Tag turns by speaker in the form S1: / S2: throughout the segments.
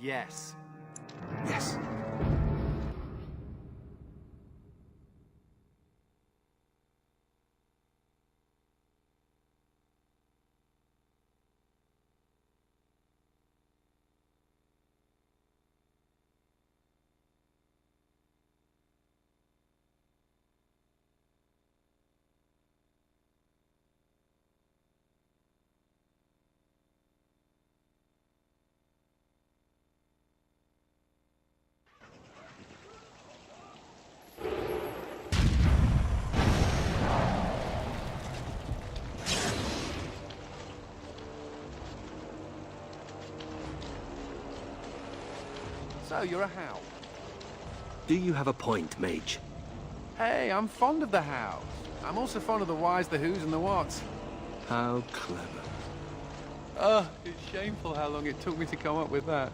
S1: yes.
S2: Yes.
S1: So, you're a Howe.
S2: Do you have a point, Mage?
S1: Hey, I'm fond of the Hows. I'm also fond of the whys, the whos, and the whats.
S2: How clever.
S1: It's shameful how long it took me to come up with that.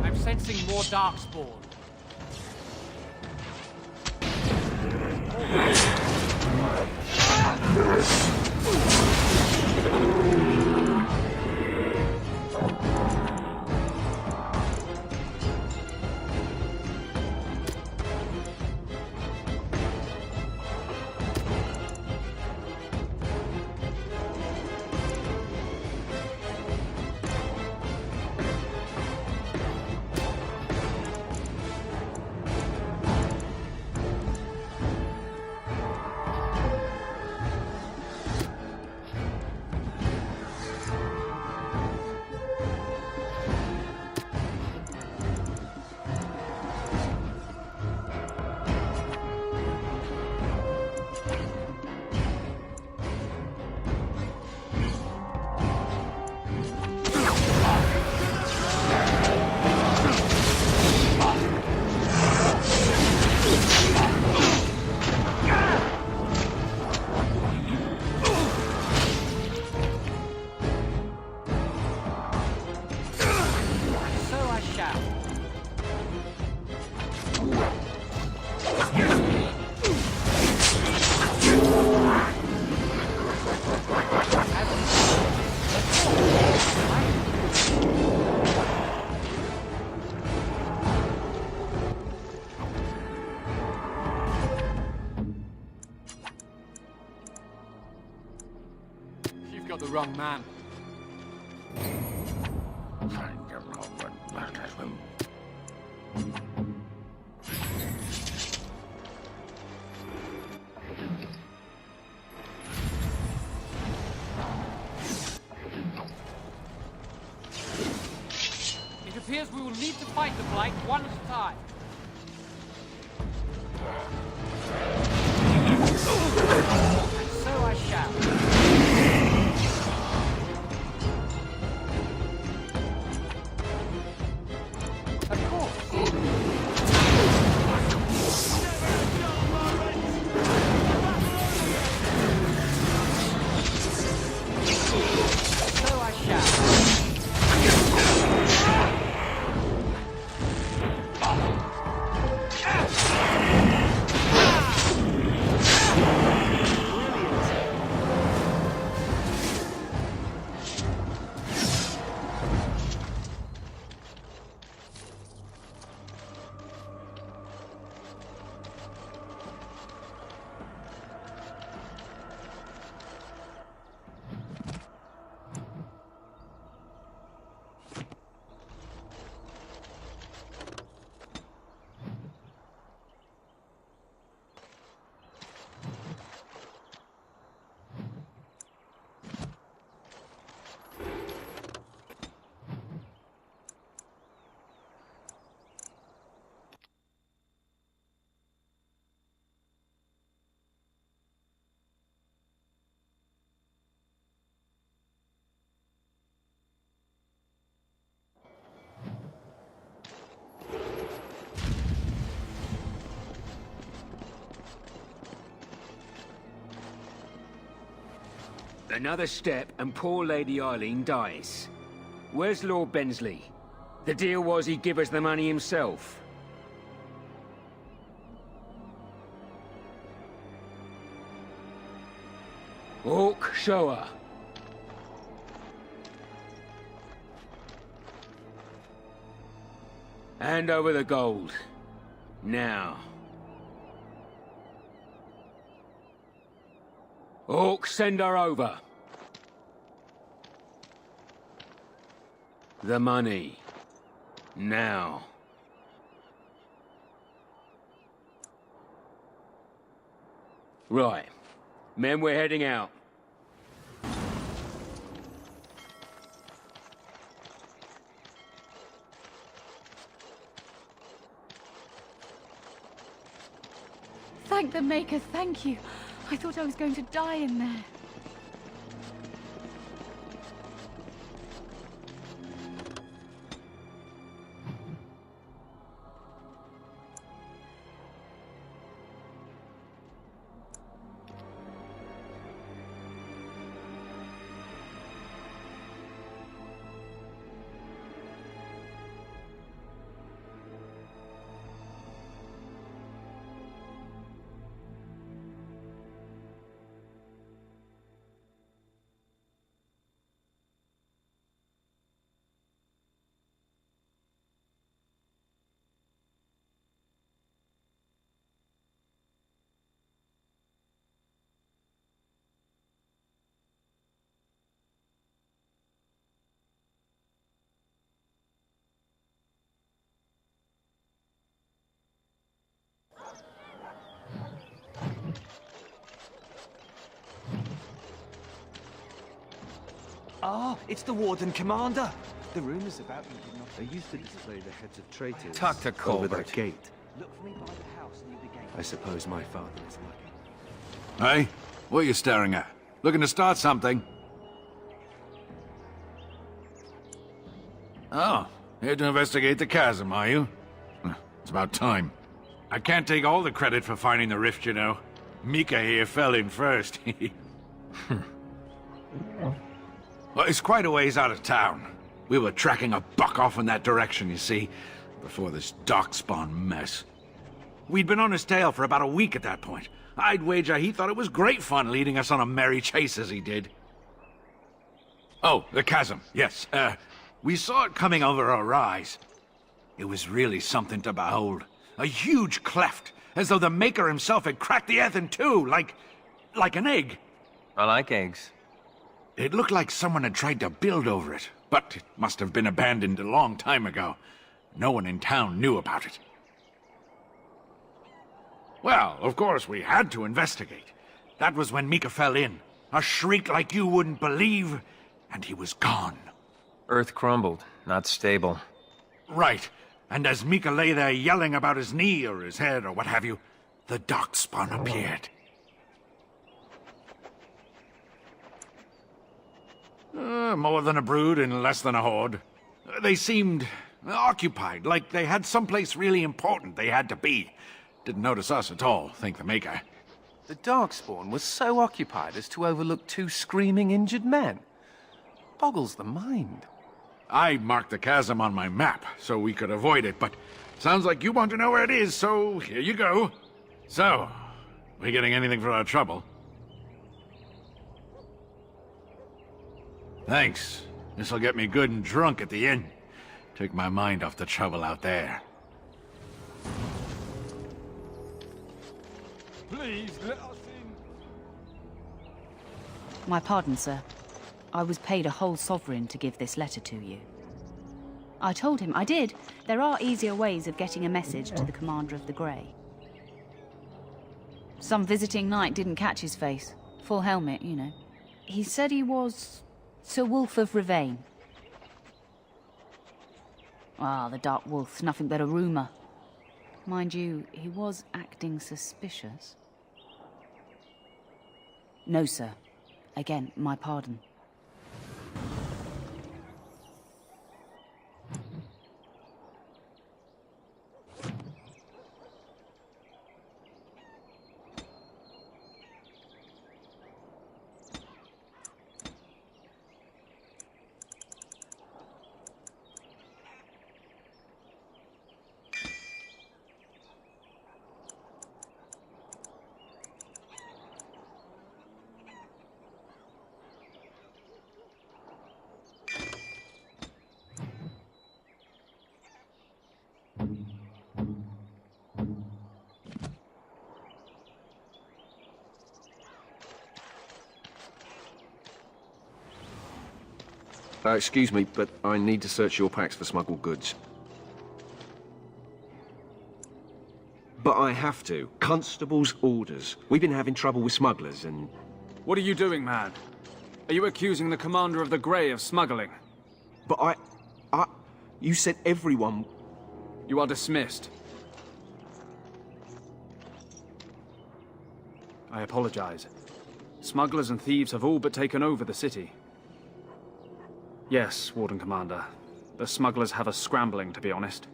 S3: I'm sensing more Darkspawn.
S1: You've got the wrong man.
S3: It appears we will need to fight the Blight one at a time. And so I shall. Of course. So I shall.
S4: Another step and poor Lady Eileen dies. Where's Lord Bensley? The deal was he'd give us the money himself. Hawk, show her. Hand over the gold. Now. Hawk, send her over. The money. Now. Right. Men, we're heading out.
S5: Thank the Maker, thank you. I thought I was going to die in there.
S6: Ah, it's the Warden Commander. The rumors about you did not...
S2: They used to display the heads of traitors
S1: Talk to
S2: over
S1: Colbert.
S2: that gate.
S6: Look for me by the house near the gate.
S2: I suppose my father is lucky.
S7: Hey, what are you staring at? Looking to start something? Oh, here to investigate the chasm, are you? It's about time. I can't take all the credit for finding the rift, you know. Mika here fell in first. Well, it's quite a ways out of town. We were tracking a buck off in that direction, you see, before this darkspawn mess. We'd been on his tail for about a week at that point. I'd wager he thought it was great fun leading us on a merry chase as he did. Oh, the chasm, yes. We saw it coming over a rise. It was really something to behold. A huge cleft, as though the Maker himself had cracked the earth in two, like an egg.
S8: I like eggs.
S7: It looked like someone had tried to build over it, but it must have been abandoned a long time ago. No one in town knew about it. Well, of course, we had to investigate. That was when Mika fell in. A shriek like you wouldn't believe, and he was gone.
S8: Earth crumbled, not stable.
S7: Right. And as Mika lay there yelling about his knee or his head or what have you, the darkspawn appeared. More than a brood and less than a horde. They seemed occupied, like they had someplace really important they had to be. Didn't notice us at all, thank the Maker.
S1: The Darkspawn was so occupied as to overlook two screaming injured men. Boggles the mind.
S7: I marked the chasm on my map so we could avoid it, but sounds like you want to know where it is, so here you go. So, we getting anything for our trouble? Thanks. This'll get me good and drunk at the inn. Take my mind off the trouble out there.
S3: Please, let us in.
S5: My pardon, sir. I was paid a whole sovereign to give this letter to you. I told him I did. There are easier ways of getting a message to the Commander of the Grey. Some visiting knight didn't catch his face. Full helmet, you know. He said he was Sir Wolf of Rivain. Ah, the Dark Wolf's nothing but a rumour. Mind you, he was acting suspicious. No, sir. Again, my pardon.
S2: Excuse me, but I need to search your packs for smuggled goods. But I have to. Constable's orders. We've been having trouble with smugglers and...
S3: What are you doing, man? Are you accusing the commander of the Grey of smuggling?
S2: But You said everyone...
S3: You are dismissed. I apologize. Smugglers and thieves have all but taken over the city. Yes, Warden Commander. The smugglers have us scrambling, to be honest.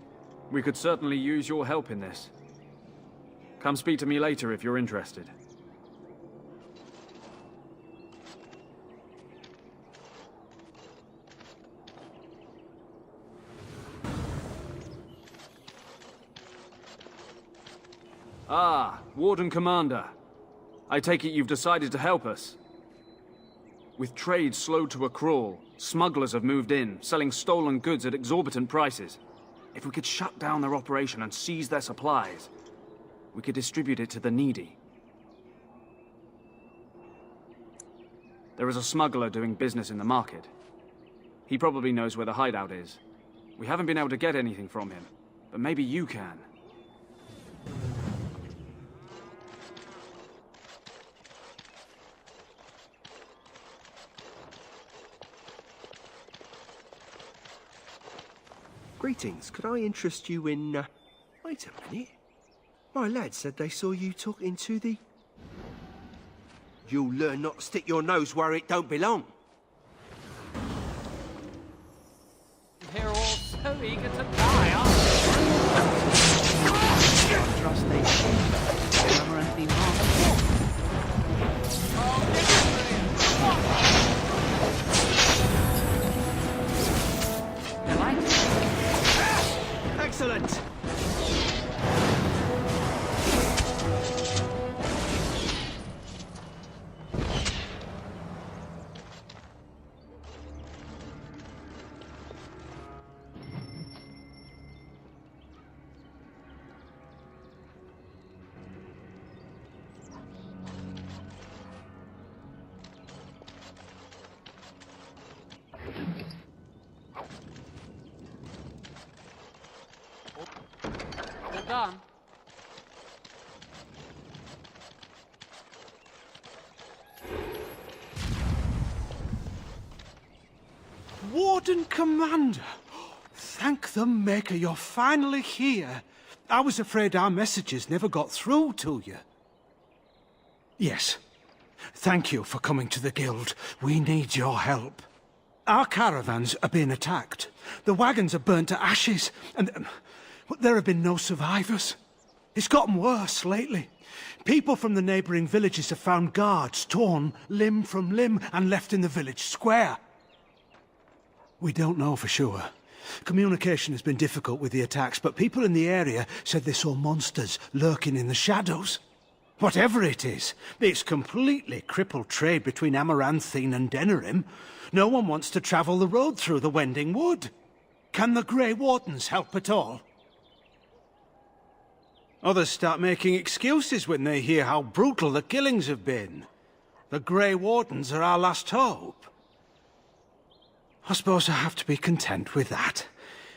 S3: We could certainly use your help in this. Come speak to me later if you're interested. Ah, Warden Commander. I take it you've decided to help us. With trade slowed to a crawl, smugglers have moved in, selling stolen goods at exorbitant prices. If we could shut down their operation and seize their supplies, we could distribute it to the needy. There is a smuggler doing business in the market. He probably knows where the hideout is. We haven't been able to get anything from him, but maybe you can.
S2: Greetings. Could I interest you in... Wait a minute. My lad said they saw you talking to the... You'll learn not to stick your nose where it don't belong.
S3: They're all so eager to die, aren't they?
S5: Trust they should. Amaranth be harmed. I like it.
S2: Excellent!
S3: All done.
S9: Warden Commander! Thank the Maker you're finally here. I was afraid our messages never got through to you. Yes. Thank you for coming to the Guild. We need your help. Our caravans are being attacked. The wagons are burnt to ashes, and there have been no survivors. It's gotten worse lately. People from the neighbouring villages have found guards torn limb from limb and left in the village square. We don't know for sure. Communication has been difficult with the attacks, but people in the area said they saw monsters lurking in the shadows. Whatever it is, it's completely crippled trade between Amaranthine and Denerim. No one wants to travel the road through the Wending Wood. Can the Grey Wardens help at all? Others start making excuses when they hear how brutal the killings have been. The Grey Wardens are our last hope. I suppose I have to be content with that.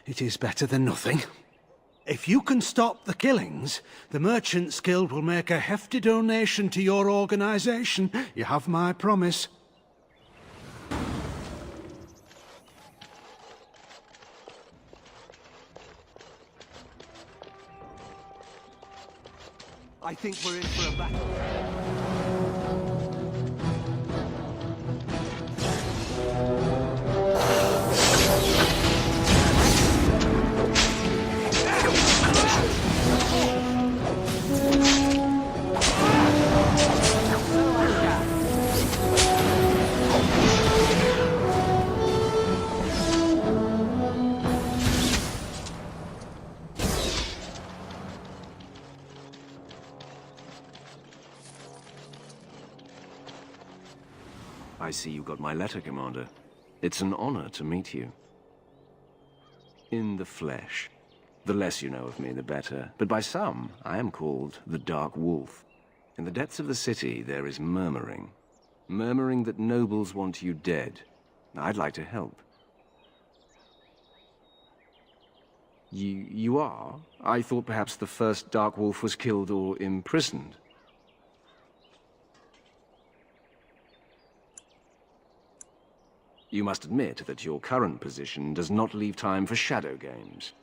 S9: It is better than nothing. If you can stop the killings, the Merchants Guild will make a hefty donation to your organization. You have my promise.
S6: I think we're in for a battle.
S2: I see you got my letter, Commander. It's an honor to meet you. In the flesh. The less you know of me, the better. But by some, I am called the Dark Wolf. In the depths of the city, there is murmuring. Murmuring that nobles want you dead. I'd like to help. You are? I thought perhaps the first Dark Wolf was killed or imprisoned. You must admit that your current position does not leave time for shadow games.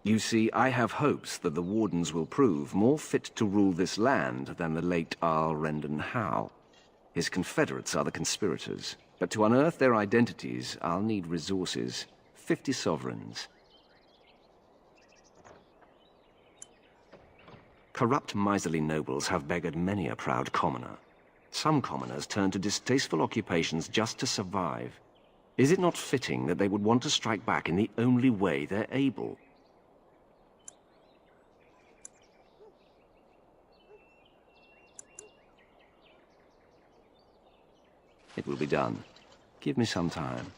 S2: You see, I have hopes that the Wardens will prove more fit to rule this land than the late Arl Rendon Howe. His confederates are the conspirators, but to unearth their identities, I'll need resources. 50 sovereigns. Corrupt, miserly nobles have beggared many a proud commoner. Some commoners turn to distasteful occupations just to survive. Is it not fitting that they would want to strike back in the only way they're able? It will be done. Give me some time.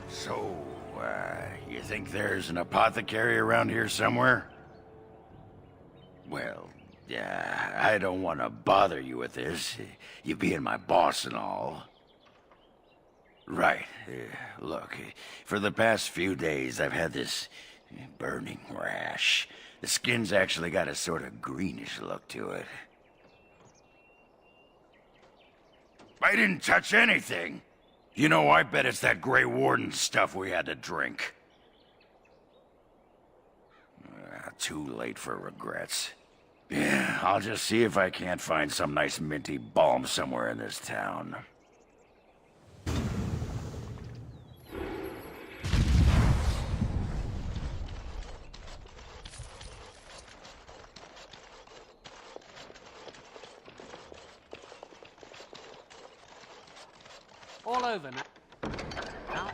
S10: So, you think there's an apothecary around here somewhere? Well, yeah, I don't want to bother you with this, you being my boss and all. Right. Look, for the past few days I've had this burning rash. The skin's actually got a sort of greenish look to it. I didn't touch anything. You know, I bet it's that Grey Warden stuff we had to drink. Too late for regrets. Yeah, I'll just see if I can't find some nice minty balm somewhere in this town.
S1: All over now. Now.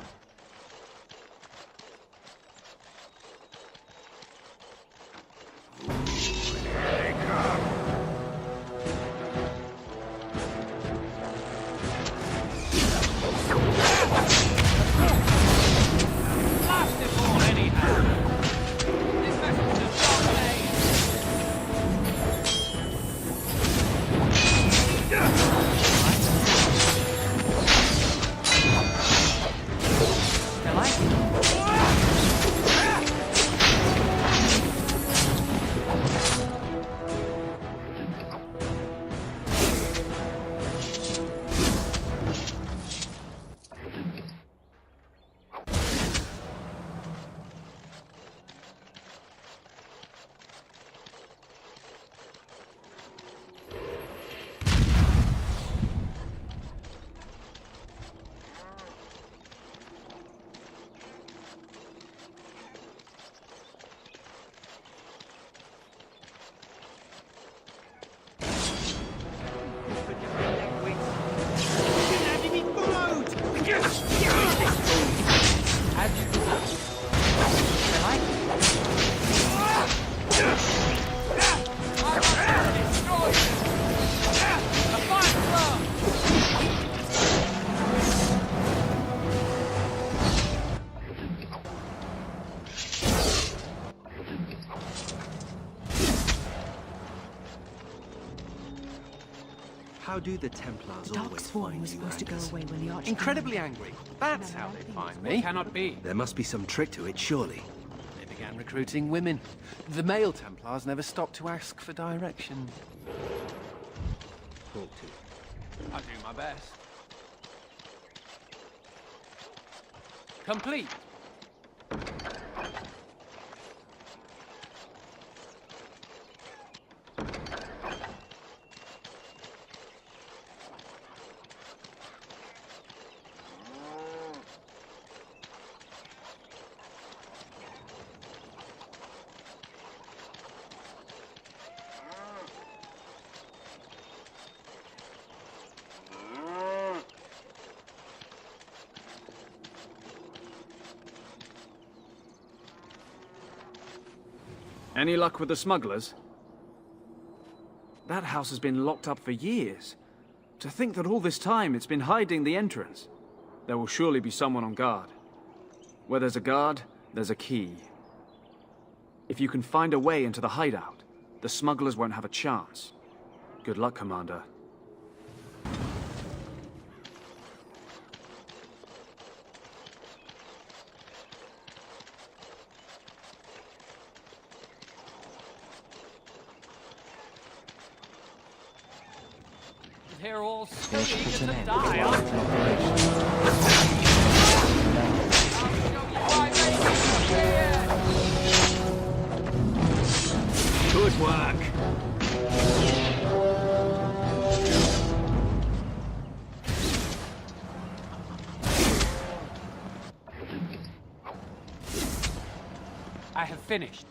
S6: How do the Templars
S5: Dark
S6: always
S5: Spawn
S6: find
S5: was
S6: you,
S5: supposed to go
S6: Angus?
S5: away when the Archmage...
S1: Incredibly angry. That's how they find me.
S3: Cannot be.
S6: There must be some trick to it, surely.
S1: They began recruiting women. The male Templars never stopped to ask for direction.
S6: Talk to.
S1: I do my best. Complete.
S3: Any luck with the smugglers? That house has been locked up for years. To think that all this time it's been hiding the entrance. There will surely be someone on guard. Where there's a guard, there's a key. If you can find a way into the hideout, the smugglers won't have a chance. Good luck, Commander.
S11: They're all still eager to die, aren't they?
S4: Good work.
S11: I have finished.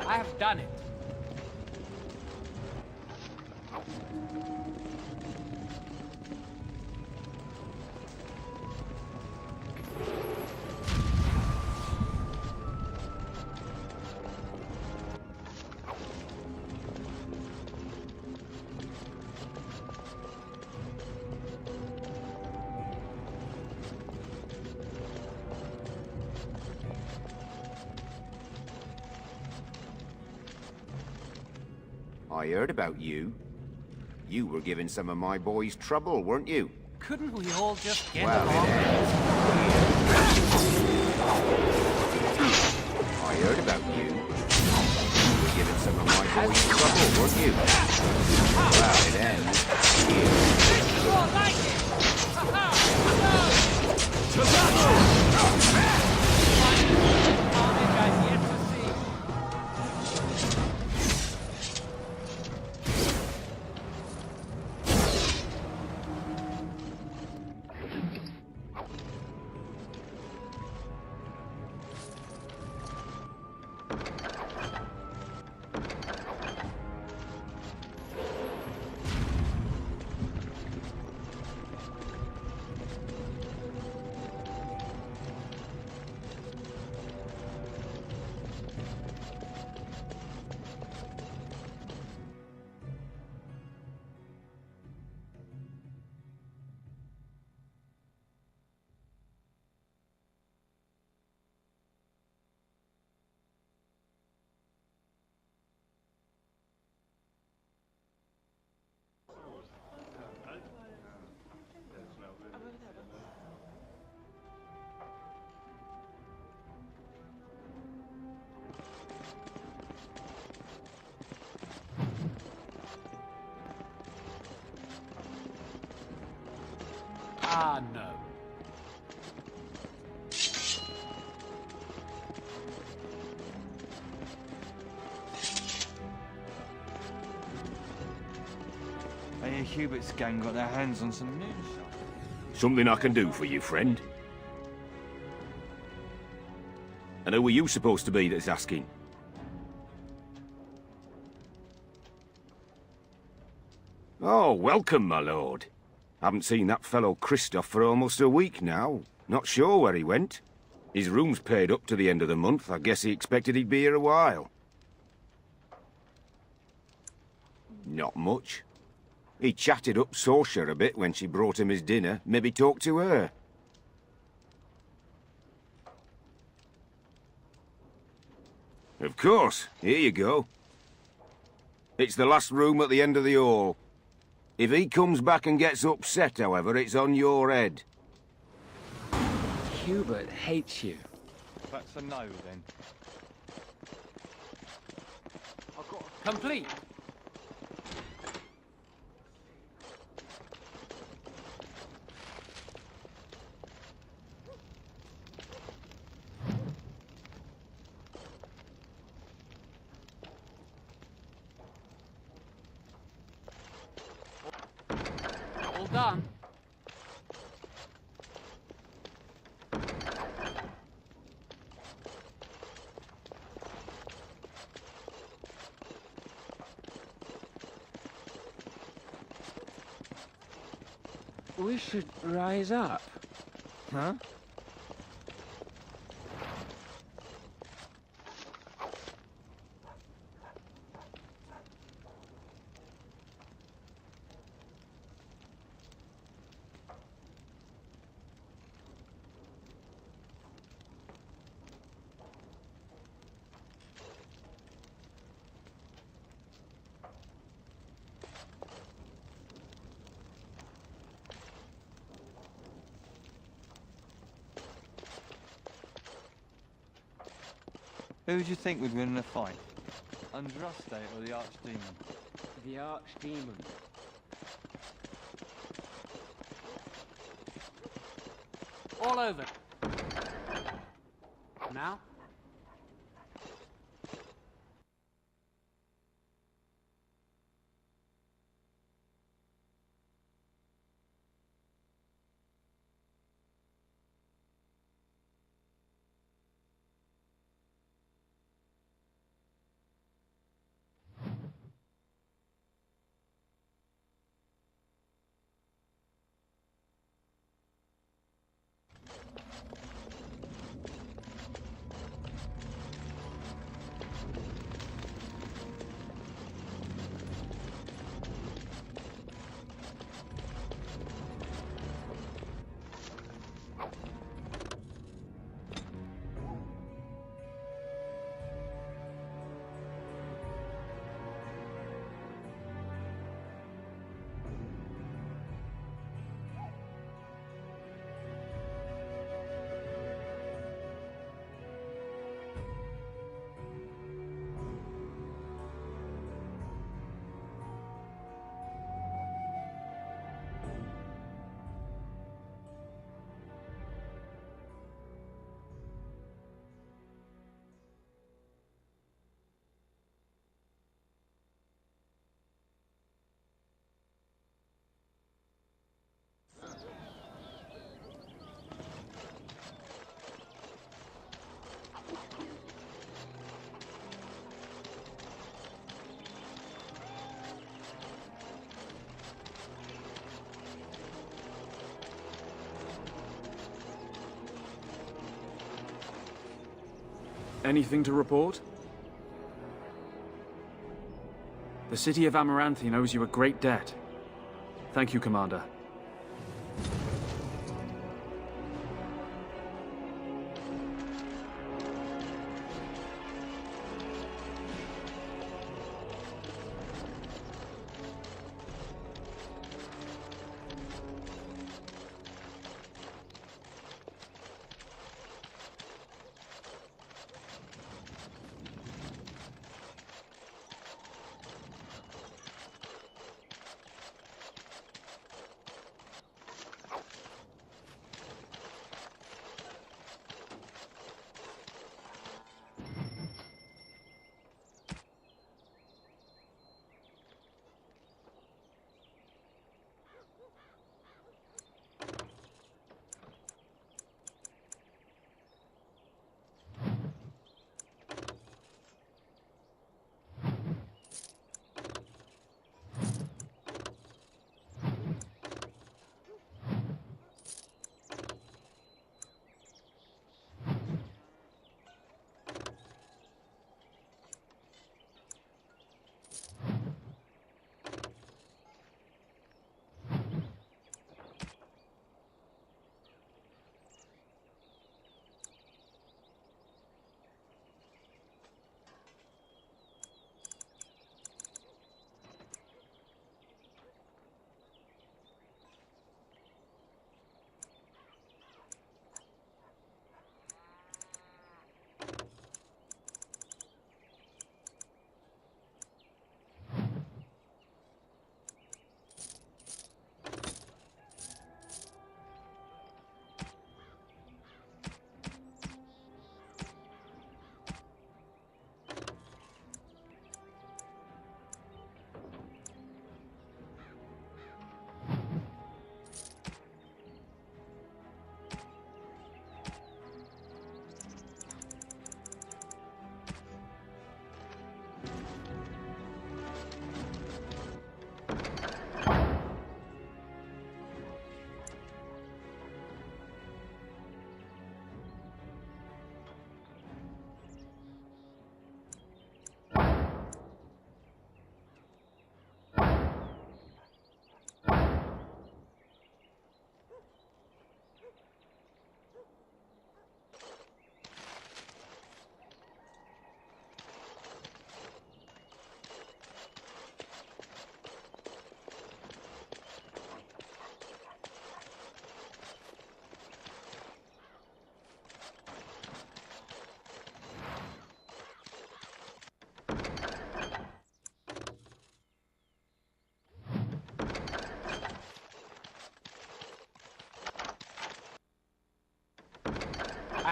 S11: I have done it.
S12: I heard about you. You were giving some of my boys trouble, weren't you?
S11: Couldn't we all just get
S12: Well,
S11: along?
S12: I heard about you. You were giving some of my boys trouble, weren't you? Well, it ends here.
S11: You all like it! Carnage I've yet to see. Ah, no.
S6: I hear Hubert's gang got their hands on some news.
S2: Something I can do for you, friend? And who are you supposed to be that's asking? Oh, welcome, my lord. Haven't seen that fellow Christoph for almost a week now. Not sure where he went. His room's paid up to the end of the month. I guess he expected he'd be here a while. Not much. He chatted up Sorsha a bit when she brought him his dinner. Maybe talked to her. Of course. Here you go. It's the last room at the end of the hall. If he comes back and gets upset, however, it's on your head.
S4: Hubert hates you.
S6: That's a no, then.
S11: Complete. done.
S4: We should rise up.
S6: Huh? Who do you think would win in a fight? Andraste or the Archdemon?
S4: The Archdemon.
S11: All over. Now?
S3: Anything to report? The city of Amaranthine owes you a great debt. Thank you, Commander.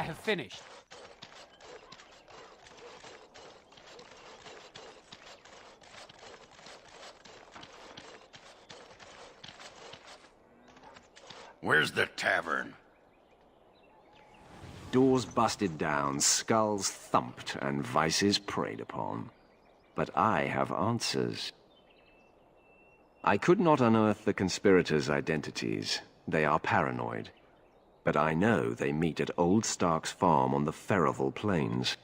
S11: have finished.
S10: Where's the tavern?
S2: Doors busted down, skulls thumped, and vices preyed upon. But I have answers. I could not unearth the conspirators' identities. They are paranoid. But I know they meet at Old Stark's farm on the Ferroval Plains.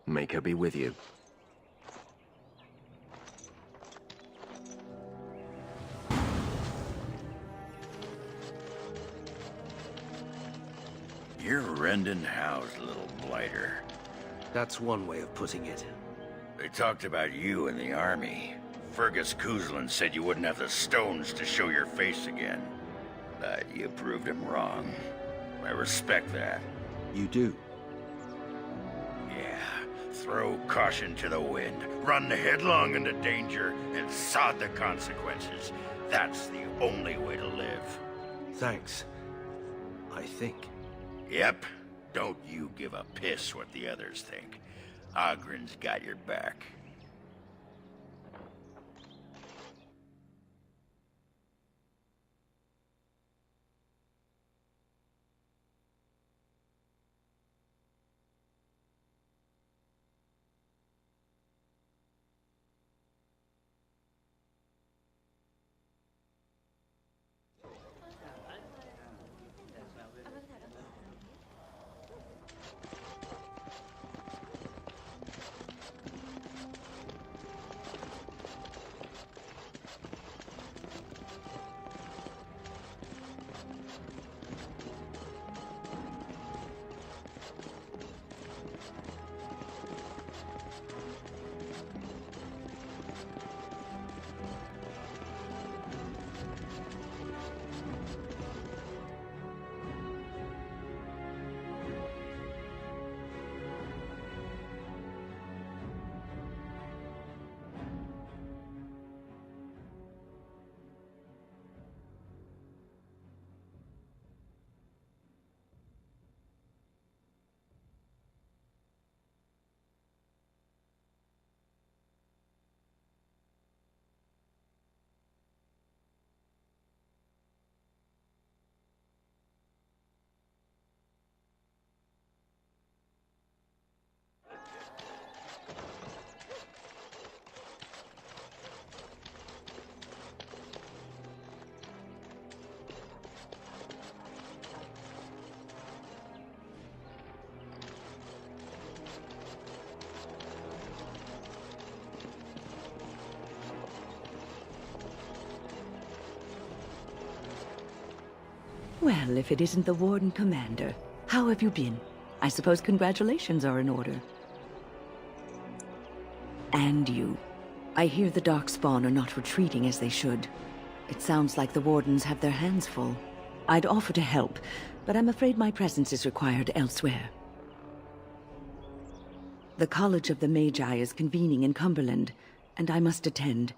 S2: Make her be with you.
S10: You're Rendon Howe's little blighter.
S1: That's one way of putting it.
S10: They talked about you in the army. Fergus Kuzlin said you wouldn't have the stones to show your face again. But you proved him wrong. I respect that.
S1: You do?
S10: Yeah. Throw caution to the wind. Run headlong into danger and sod the consequences. That's the only way to live.
S1: Thanks. I think.
S10: Yep. Don't you give a piss what the others think. Ogren's got your back.
S13: Well, if it isn't the Warden Commander, how have you been? I suppose congratulations are in order. And you. I hear the Darkspawn are not retreating as they should. It sounds like the Wardens have their hands full. I'd offer to help, but I'm afraid my presence is required elsewhere. The College of the Magi is convening in Cumberland, and I must attend.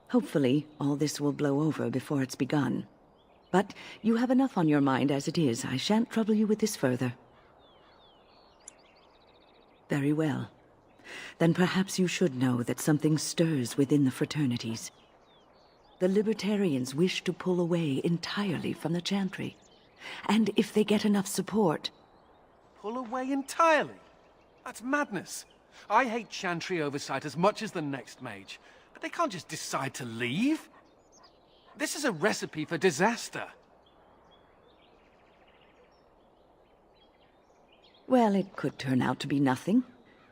S13: Hopefully, all this will blow over before it's begun. But you have enough on your mind as it is. I shan't trouble you with this further. Very well. Then perhaps you should know that something stirs within the fraternities. The Libertarians wish to pull away entirely from the Chantry. And if they get enough support...
S1: Pull away entirely? That's madness. I hate Chantry oversight as much as the next mage, but they can't just decide to leave. This is a recipe for disaster.
S13: Well, it could turn out to be nothing,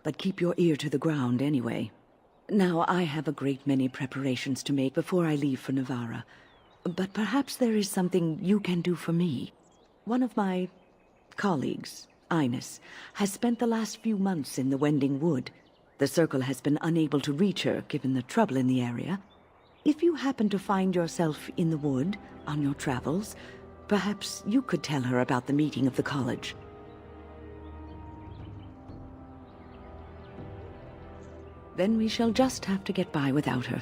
S13: but keep your ear to the ground anyway. Now, I have a great many preparations to make before I leave for Navarra, but perhaps there is something you can do for me. One of my colleagues, Ines, has spent the last few months in the Wending Wood. The Circle has been unable to reach her, given the trouble in the area. If you happen to find yourself in the wood on your travels, perhaps you could tell her about the meeting of the college. Then we shall just have to get by without her.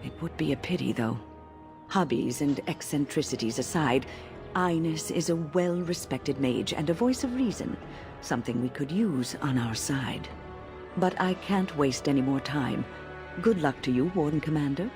S13: It would be a pity, though. Hobbies and eccentricities aside, Ines is a well-respected mage and a voice of reason, something we could use on our side. But I can't waste any more time. Good luck to you, Warden Commander.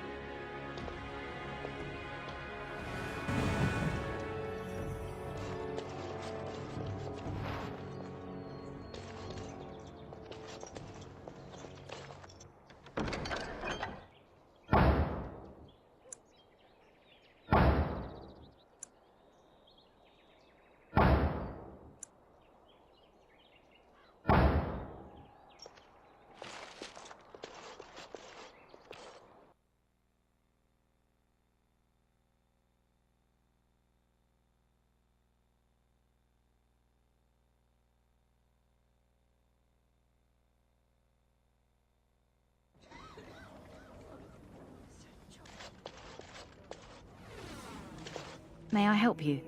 S5: May I help you?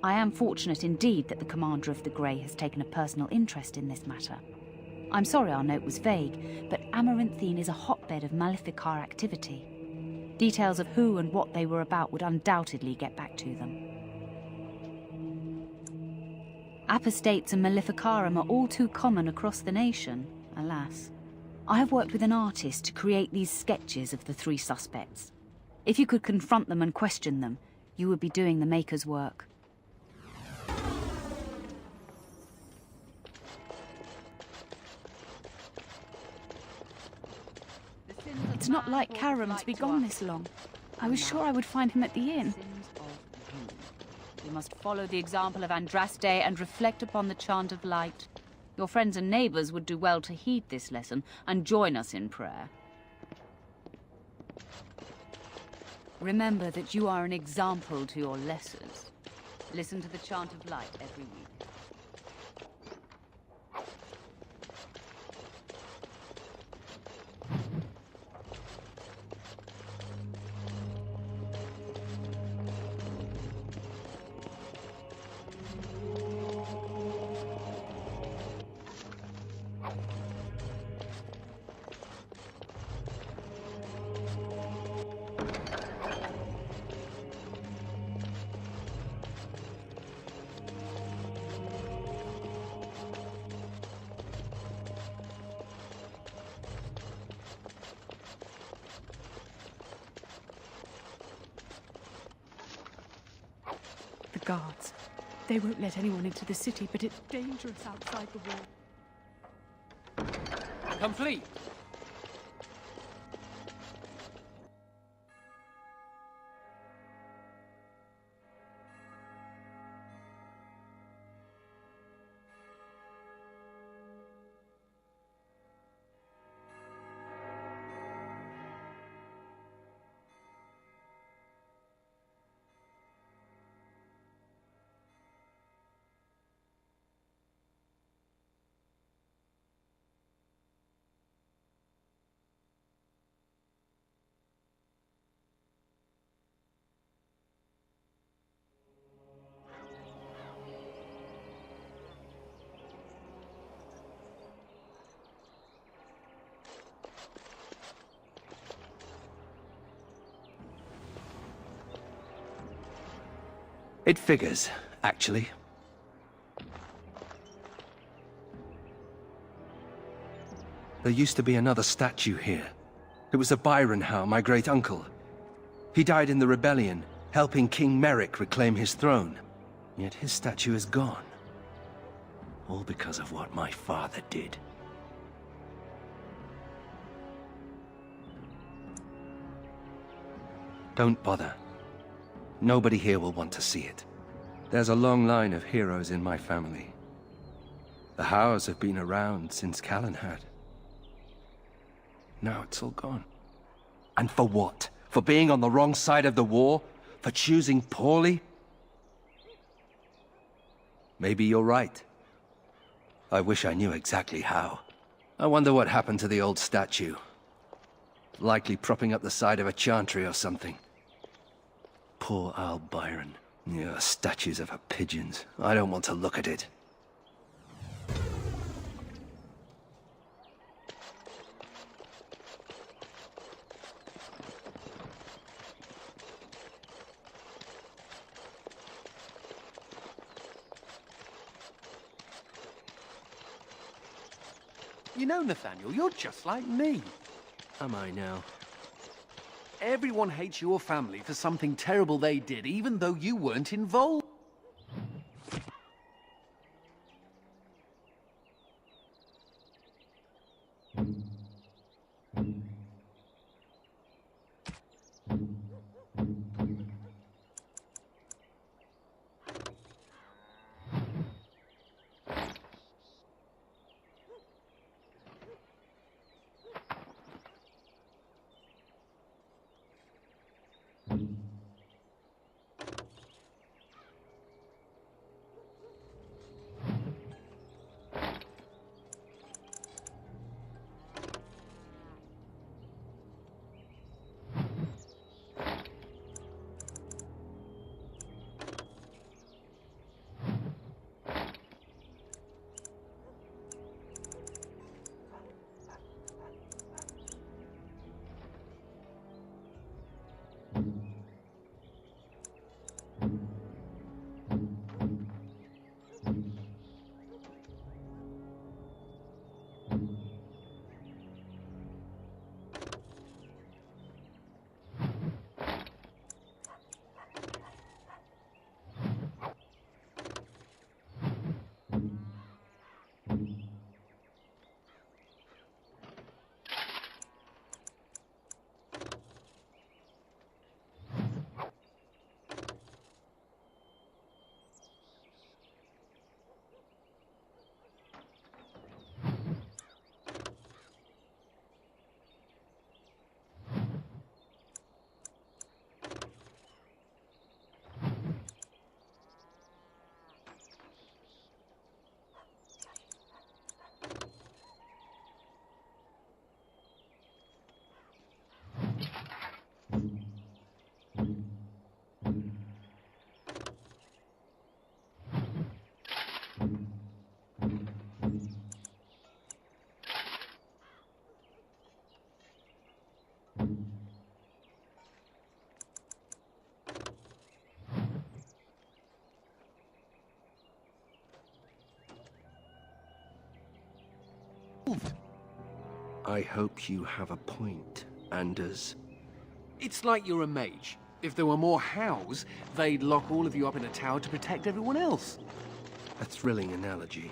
S5: I am fortunate indeed that the Commander of the Grey has taken a personal interest in this matter. I'm sorry our note was vague, but Amaranthine is a hotbed of Maleficar activity. Details of who and what they were about would undoubtedly get back to them. Apostates and Maleficarum are all too common across the nation, alas. I have worked with an artist to create these sketches of the three suspects. If you could confront them and question them, you would be doing the Maker's work. It's not like Karam to be gone this long. I was sure I would find him at the inn. We must follow the example of Andraste and reflect upon the chant of light. Your friends and neighbors would do well to heed this lesson and join us in prayer. Remember that you are an example to your lessers. Listen to the chant of light every week.
S14: The guards. They won't let anyone into the city, but it's dangerous outside the wall.
S11: Complete.
S2: It figures, actually. There used to be another statue here. It was of Byron Howe, my great-uncle. He died in the rebellion, helping King Merrick reclaim his throne. Yet his statue is gone. All because of what my father did. Don't bother. Nobody here will want to see it. There's a long line of heroes in my family. The Howes have been around since Callan had. Now it's all gone. And for what? For being on the wrong side of the war? For choosing poorly? Maybe you're right. I wish I knew exactly how. I wonder what happened to the old statue. Likely propping up the side of a chantry or something. Poor Al Byron. Yeah, statues of her pigeons. I don't want to look at it.
S1: You know, Nathaniel, you're just like me.
S6: Am I now?
S1: Everyone hates your family for something terrible they did, even though you weren't involved.
S2: I hope you have a point, Anders.
S1: It's like you're a mage. If there were more hows, they'd lock all of you up in a tower to protect everyone else.
S2: A thrilling analogy.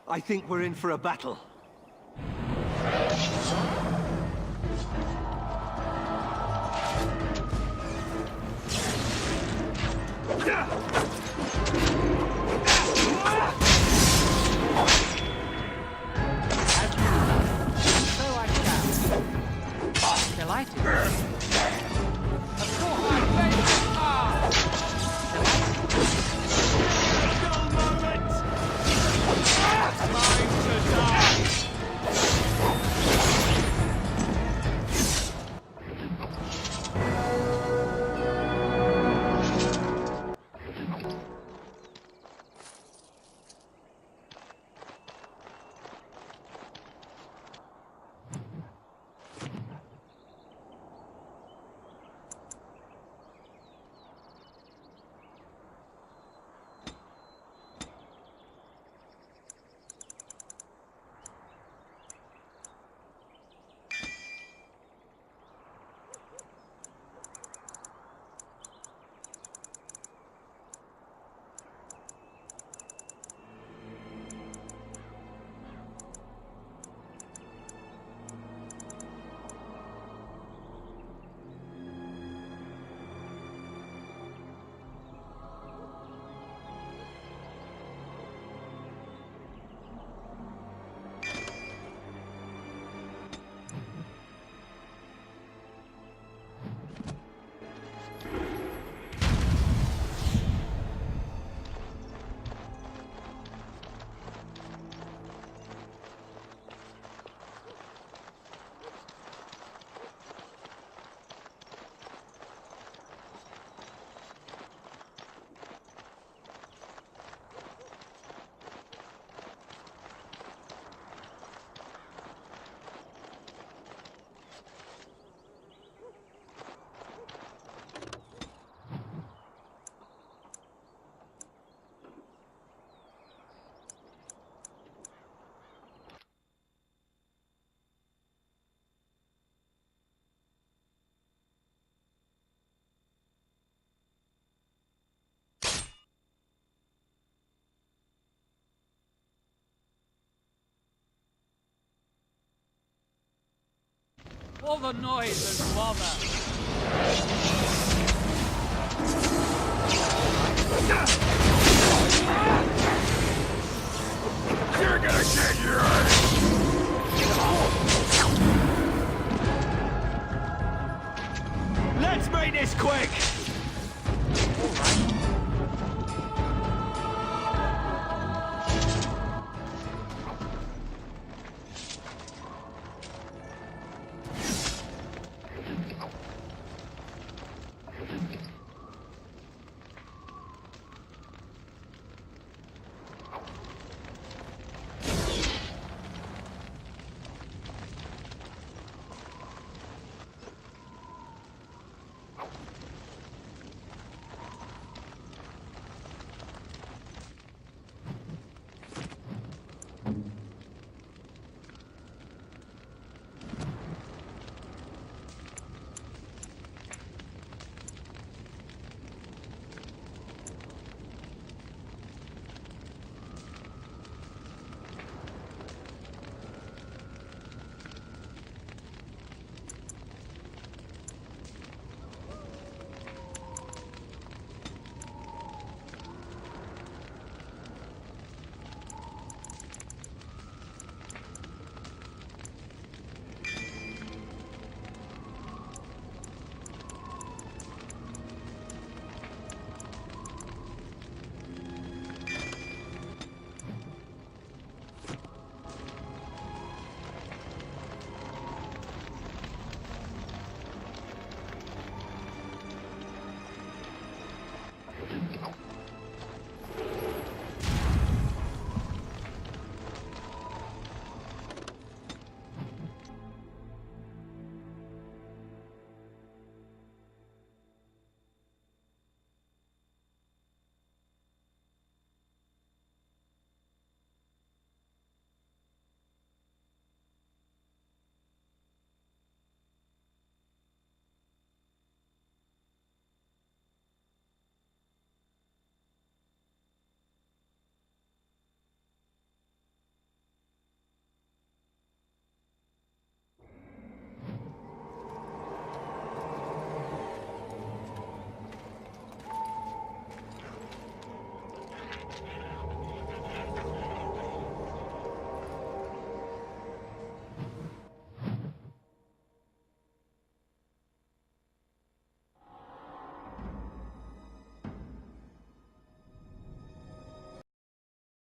S6: I think we're in for a battle.
S11: Time to die! All the noise and bother.